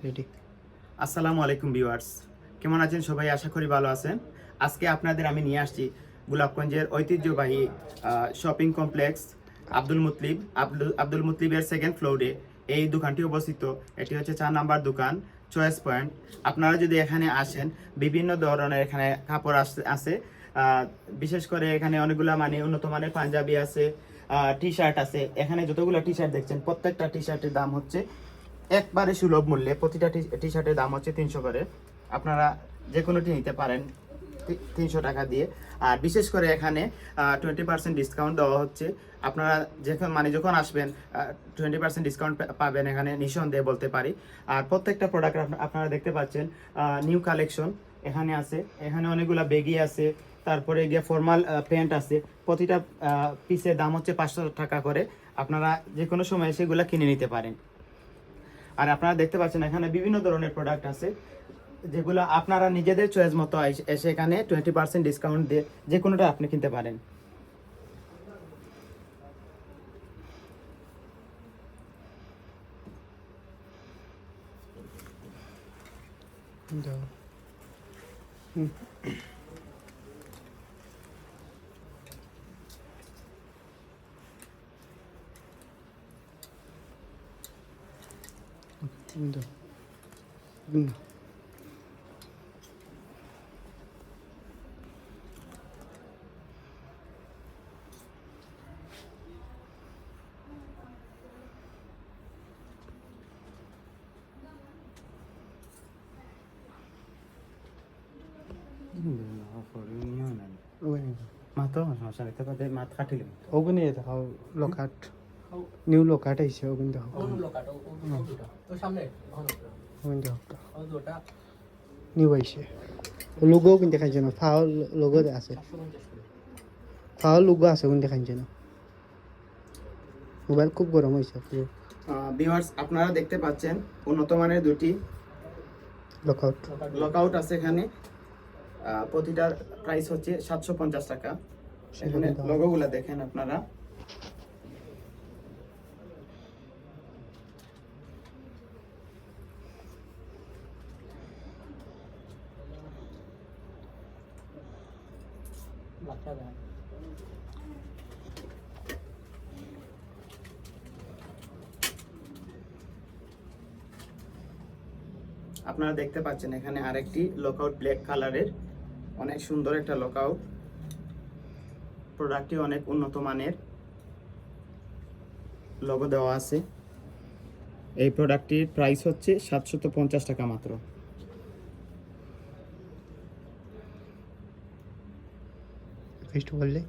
Ready. আসসালামু আলাইকুম viewers, কেমন আছেন সবাই? আশা করি ভালো আছেন। আজকে আপনাদের আমি নিয়ে আসছি গোলাপগঞ্জের ঐতিহ্যবাহী শপিং কমপ্লেক্স আব্দুল মুতলিবের সেকেন্ড ফ্লোরে এই দোকানটি অবস্থিত। এটি হচ্ছে 4 নাম্বার দোকান, চয়েস পয়েন্ট। আপনারা যদি এখানে আসেন, বিভিন্ন ধরনের এখানে কাপড় আছে। বিশেষ করে এখানে অনেকগুলা মানে উন্নত মানের পাঞ্জাবি আছে, টি শার্ট আছে। এখানে যতগুলো টি শার্ট দেখছেন, প্রত্যেকটা টি শার্টের দাম হচ্ছে একবারে সুলভ মূল্যে। প্রতিটা টি শার্টের দাম হচ্ছে 300 করে। আপনারা যে কোনোটি নিতে পারেন 300 টাকা দিয়ে। আর বিশেষ করে এখানে 20% ডিসকাউন্ট দেওয়া হচ্ছে। আপনারা যখন আসবেন 20% ডিসকাউন্ট পাবেন এখানে, নিঃসন্দেহে বলতে পারি। আর প্রত্যেকটা প্রোডাক্ট আপনারা দেখতে পাচ্ছেন নিউ কালেকশন এখানে আছে। এখানে অনেকগুলো বেগি আছে, তারপরে গিয়ে ফর্মাল প্যান্ট আছে। প্রতিটা পিসের দাম হচ্ছে 500 টাকা করে। আপনারা যে কোনো সময় সেগুলো কিনে নিতে পারেন। আর আপনারা দেখতে পাচ্ছেন এখানে বিভিন্ন ধরনের প্রোডাক্ট আছে, যেগুলো আপনারা নিজেদের চয়েস মতো এসে এখানে 20% ডিসকাউন্ট দিয়ে যে কোনোটা আপনি কিনতে পারেন। দাও। দাও। মাত কাটিলে ওগুনি দেখাও লকাট, নিউ লকাট আইছে ওগুনি দেখাও। ওগুনি দেখাও নিউ আইছে। লোগো কিন্তু দেখাইছে না, ফাও লোগো আছে, ফাও লোগো আছে ওগুনি দেখাইছে না। মোবাইল খুব গরম হয়েছে। ভিউয়ার্স, আপনারা দেখতে পাচ্ছেন উন্নত মানের দুটি লকআউট আছে এখানে। প্রতিটার প্রাইস হচ্ছে 750 টাকা। এখানে লোগোগুলো দেখেন আপনারা। আপনারা দেখতে পাচ্ছেন এখানে আরেকটি লকআউট ব্ল্যাক কালারের, অনেক সুন্দর একটা লকআউট। প্রোডাক্টটি অনেক উন্নত মানের, লোগো দেওয়া আছে। এই প্রোডাক্টটির প্রাইস হচ্ছে 750 টাকা মাত্র। ফেস্ট বললে